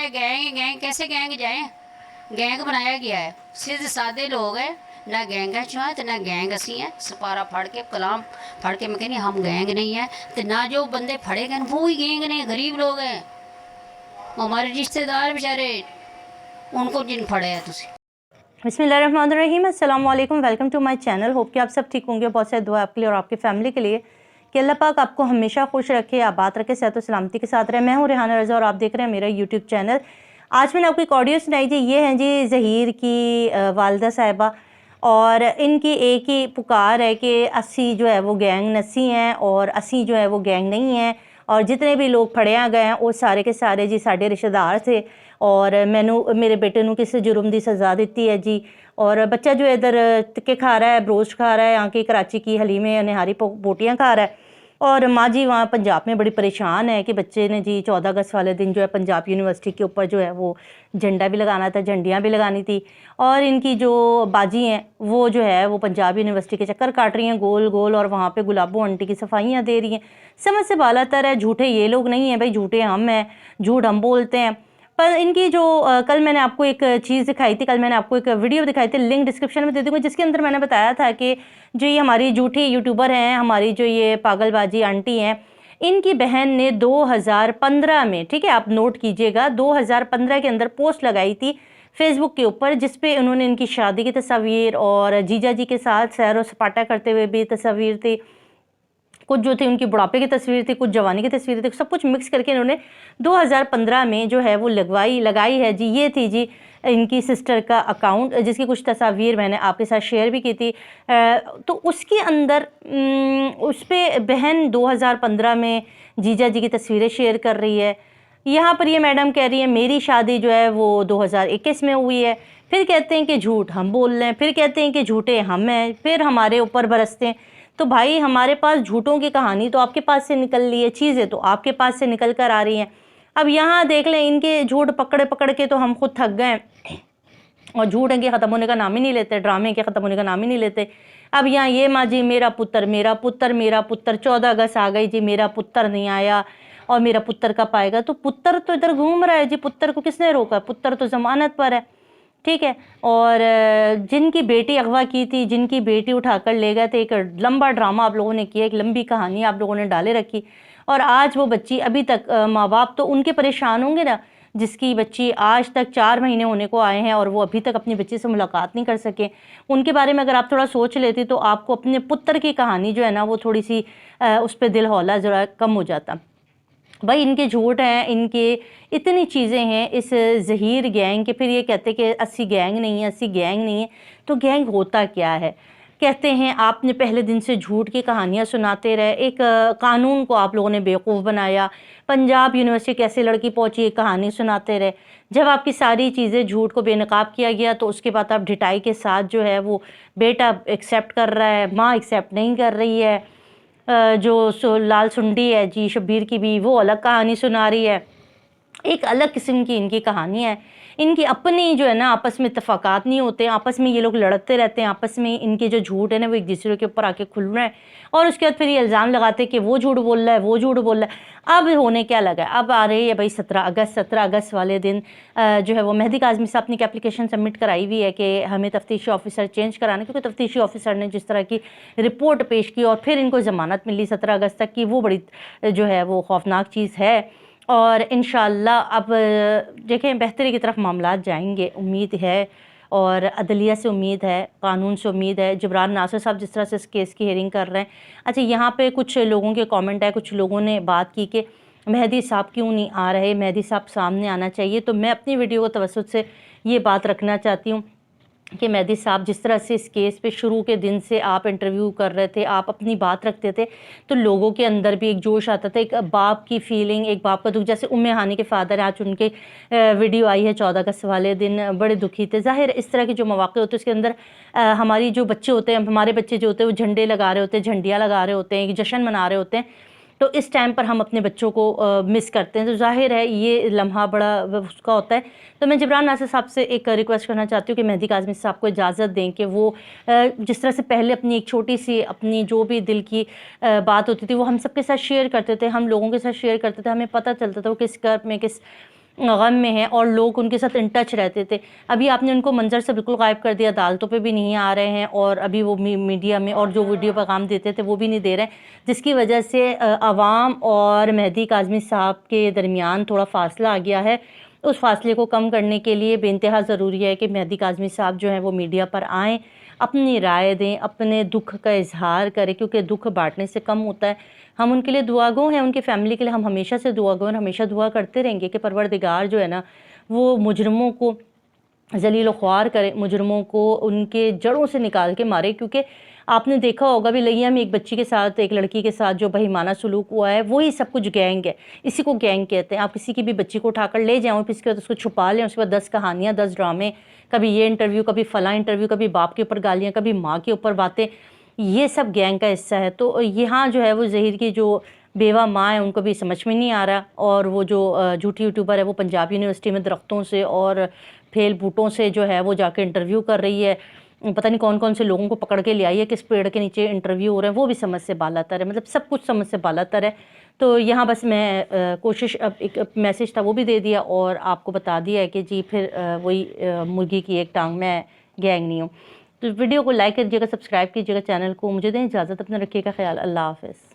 है gang gang, कैसे gang जाए? गैंग बनाया गया है, सीधे सादे लोग हैं, ना गैंग है चाहे तो ना गैंग असी हैं। सपारा फाड़ के कलाम फाड़ के मैं कहनी हम गैंग नहीं है, तो ना जो बंदे फड़े गए वो ही गैंग नहीं, गरीब लोग हैं हमारे रिश्तेदार बेचारे, उनको जिन फड़े है तुसी। बिस्मिल्लाहिर्रहमानिर्रहीम, अस्सलाम वालेकुम, welcome to my channel. Hope कि आप सब ठीक होंगे। बहुत सारी दुआ आपके लिए और आपकी फैमिली के लिए कि अल्लाह पाक आपको हमेशा खुश रखे, आबाद रखे, सेहत और सलामती के साथ रहे। मैं हूँ रेहाना रज़ा और आप देख रहे हैं मेरा यूट्यूब चैनल। आज मैंने आपको एक ऑडियो सुनाई जी। ये हैं जी ज़हीर की वालदा साहिबा, और इनकी एक ही पुकार है कि असी जो है वो गैंग नसी हैं और असी जो है वो गैंग नहीं हैं, और जितने भी लोग फड़िया गए हैं वो सारे के सारे जी साढ़े रिश्तेदार थे, और मैनू मेरे बेटे नू किसी जुर्म की सज़ा दी है जी। और बच्चा जो इधर टिक्के खा रहा है, ब्रोस्ट खा रहा है, यहाँ की कराची की हलीमे निहारी बोटियाँ खा रहा है, और माँ जी वहाँ पंजाब में बड़ी परेशान है कि बच्चे ने जी 14 अगस्त वाले दिन जो है पंजाब यूनिवर्सिटी के ऊपर जो है वो झंडा भी लगाना था, झंडियाँ भी लगानी थी, और इनकी जो बाजी हैं वो जो है वो पंजाब यूनिवर्सिटी के चक्कर काट रही हैं गोल गोल, और वहाँ पे गुलाबो आंटी की सफाइयाँ दे रही हैं। समझ से बालातर है, झूठे ये लोग नहीं हैं भाई, झूठे हम हैं, झूठ हम बोलते हैं। पर इनकी जो कल मैंने आपको एक चीज़ दिखाई थी, कल मैंने आपको एक वीडियो दिखाई थी, लिंक डिस्क्रिप्शन में दे दूँगी, जिसके अंदर मैंने बताया था कि जो ये हमारी झूठी यूट्यूबर हैं, हमारी जो ये पागलबाजी आंटी हैं, इनकी बहन ने 2015 में, ठीक है आप नोट कीजिएगा, 2015 के अंदर पोस्ट लगाई थी फेसबुक के ऊपर, जिसपे उन्होंने इनकी शादी की तस्वीर और जीजा जी के साथ सैर व सपाटा करते हुए भी तस्वीर थी, कुछ जो थी उनकी बुढ़ापे की तस्वीर थी, कुछ जवानी की तस्वीर थी, सब कुछ मिक्स करके इन्होंने 2015 में जो है वो लगाई है जी। ये थी जी इनकी सिस्टर का अकाउंट, जिसकी कुछ तस्वीर मैंने आपके साथ शेयर भी की थी। तो उसके अंदर उस पर बहन 2015 में जीजा जी की तस्वीरें शेयर कर रही है। यहाँ पर ये मैडम कह रही है मेरी शादी जो है वो 2021 में हुई है, फिर कहते हैं कि झूठ हम बोल रहे हैं, फिर कहते हैं कि झूठे हम हैं, फिर हमारे ऊपर बरसते हैं। तो भाई हमारे पास झूठों की कहानी तो आपके पास से निकल रही है, चीज़ें तो आपके पास से निकल कर आ रही हैं। अब यहाँ देख लें, इनके झूठ पकड़ पकड़ के तो हम खुद थक गए, और झूठ इनके ख़त्म होने का नाम ही नहीं लेते, ड्रामे के ख़त्म होने का नाम ही नहीं लेते। अब यहाँ ये माँ जी मेरा पुत्र मेरा पुत्र मेरा पुत्र, 14 अगस्त आ गई जी, मेरा पुत्र नहीं आया और मेरा पुत्र कब आएगा? तो पुत्र तो इधर घूम रहा है जी, पुत्र को किसने रोका? पुत्र तो ज़मानत पर है, ठीक है। और जिनकी बेटी अगवा की थी, जिनकी बेटी उठाकर ले गए थे, एक लंबा ड्रामा आप लोगों ने किया, एक लंबी कहानी आप लोगों ने डाले रखी, और आज वो बच्ची अभी तक माँ बाप तो उनके परेशान होंगे ना, जिसकी बच्ची आज तक 4 महीने होने को आए हैं और वो अभी तक अपनी बच्ची से मुलाकात नहीं कर सके। उनके बारे में अगर आप थोड़ा सोच लेती तो आपको अपने पुत्र की कहानी जो है ना वो थोड़ी सी उस पर दिल हौला ज़रा कम हो जाता। भाई इनके झूठ हैं, इनके इतनी चीज़ें हैं इस ज़हीर गैंग के। फिर ये कहते कि अस्सी गैंग नहीं है, अस्सी गैंग नहीं है। तो गैंग होता क्या है? कहते हैं आपने पहले दिन से झूठ की कहानियाँ सुनाते रहे, एक कानून को आप लोगों ने बेवकूफ़ बनाया, पंजाब यूनिवर्सिटी कैसे लड़की पहुंची एक कहानी सुनाते रहे। जब आपकी सारी चीज़ें झूठ को बेनकाब किया गया तो उसके बाद आप ढिठाई के साथ जो है वो बेटा एक्सेप्ट कर रहा है, माँ एक्सेप्ट नहीं कर रही है, जो लाल सुंडी है जी शब्बीर की भी, वो अलग कहानी सुना रही है। एक अलग किस्म की इनकी कहानी है। इनकी अपनी जो है ना आपस में इत्तफाकात नहीं होते, आपस में ये लोग लड़ते रहते हैं, आपस में इनके जो झूठ है ना वो एक दूसरे के ऊपर आके खुल रहे हैं, और उसके बाद फिर ये इल्ज़ाम लगाते हैं कि वो झूठ बोल रहा है, वो झूठ बोल रहा है। अब होने क्या लगा है, अब आ रही है भाई 17 अगस्त वाले दिन जो है वो मेहदी काज़मी साहब ने एक एप्लीकेशन सबमिट कराई हुई है कि हमें तफ्तीशी ऑफिसर चेंज कराना, क्योंकि तफ्तीशी ऑफिसर ने जिस तरह की रिपोर्ट पेश की और फिर इनको ज़मानत मिली 17 अगस्त तक की, वो बड़ी जो है वो खौफनाक चीज़ है। और इंशाअल्लाह अब देखें बेहतरी की तरफ मामलात जाएंगे, उम्मीद है, और अदलिया से उम्मीद है, कानून से उम्मीद है। जबरान नासिर साहब जिस तरह से इस केस की हेयरिंग कर रहे हैं, अच्छा यहाँ पे कुछ लोगों के कमेंट है, कुछ लोगों ने बात की कि मेहदी साहब क्यों नहीं आ रहे, मेहदी साहब सामने आना चाहिए। तो मैं अपनी वीडियो को तवज्जुह से ये बात रखना चाहती हूँ कि मेहदी साहब जिस तरह से इस केस पे शुरू के दिन से आप इंटरव्यू कर रहे थे, आप अपनी बात रखते थे, तो लोगों के अंदर भी एक जोश आता था, एक बाप की फीलिंग, एक बाप का दुख। जैसे उम्मे हानी के फादर हैं, आज उनके वीडियो आई है 14 अगस्त वाले दिन, बड़े दुखी थे। ज़ाहिर इस तरह के जो मौक़े होते हैं उसके अंदर हमारी जो बच्चे होते हैं, हमारे बच्चे जो होते हैं वो झंडे लगा रहे होते हैं, झंडियाँ लगा रहे होते हैं, एक जश्न मना रहे होते हैं, तो इस टाइम पर हम अपने बच्चों को मिस करते हैं। तो ज़ाहिर है ये लम्हा बड़ा उसका होता है। तो मैं जबरान नासिर साहब से एक रिक्वेस्ट करना चाहती हूँ कि मेहदी काज़मी साहब को इजाज़त दें कि वो जिस तरह से पहले अपनी एक छोटी सी अपनी जो भी दिल की बात होती थी वो हम सबके साथ शेयर करते थे, हम लोगों के साथ शेयर करते थे, हमें पता चलता था वो किस कर्ब में, किस غم میں ہیں اور لوگ ان کے ساتھ ان ٹچ رہتے تھے. ابھی آپ نے ان کو منظر سے بالکل غائب کر دیا, عدالتوں پہ بھی نہیں آ رہے ہیں, اور ابھی وہ میڈیا میں اور جو ویڈیو پیغام دیتے تھے وہ بھی نہیں دے رہے ہیں, جس کی وجہ سے عوام اور مہدی کاظمی صاحب کے درمیان تھوڑا فاصلہ آ گیا ہے. اس فاصلے کو کم کرنے کے لیے بے انتہا ضروری ہے کہ مہدی کاظمی صاحب جو ہیں وہ میڈیا پر آئیں, اپنی رائے دیں, اپنے دکھ کا اظہار کریں, کیونکہ دکھ بانٹنے سے کم ہوتا ہے. ہم ان کے لیے دعا گو ہیں, ان کی فیملی کے لیے ہم ہمیشہ سے دعا گو ہیں, ہمیشہ دعا کرتے رہیں گے کہ پروردگار جو ہے نا وہ مجرموں کو ذلیل و خوار کرے, مجرموں کو ان کے جڑوں سے نکال کے مارے. کیونکہ آپ نے دیکھا ہوگا بھی لیا میں ایک بچی کے ساتھ, ایک لڑکی کے ساتھ جو بہیمانہ سلوک ہوا ہے, وہی سب کچھ گینگ ہے. اسی کو گینگ کہتے ہیں. آپ کسی کی بھی بچی کو اٹھا کر لے جاؤں, پھر اس کے بعد اس کو چھپا لیں, اس کے بعد 10 کہانیاں, 10 ڈرامے, کبھی یہ انٹرویو, کبھی فلاں انٹرویو, کبھی باپ کے اوپر گالیاں, کبھی ماں کے اوپر باتیں, یہ سب گینگ کا حصہ ہے. تو یہاں جو ہے وہ ظہیر کی جو بیوہ ماں ہے ان کو بھی سمجھ میں نہیں آ رہا, اور وہ جو جھوٹی یوٹیوبر ہے وہ پنجاب یونیورسٹی میں درختوں سے اور پھیل بوٹوں سے جو ہے وہ جا کے انٹرویو کر رہی ہے. پتہ نہیں کون کون سے لوگوں کو پکڑ کے لے آئی ہے, کس پیڑ کے نیچے انٹرویو ہو رہا ہے, وہ بھی سمجھ سے بالا تر ہے. مطلب سب کچھ سمجھ سے بالا تر ہے. تو یہاں بس میں کوشش, اب ایک میسیج تھا وہ بھی دے دیا, اور آپ کو بتا دیا ہے کہ جی پھر وہی مرغی کی ایک ٹانگ, میں گینگ نہیں ہوں. تو ویڈیو کو لائک کیجیے گا, سبسکرائب کیجیے گا چینل کو. مجھے دیں اجازت, اپنا رکھیے گا خیال. اللہ حافظ.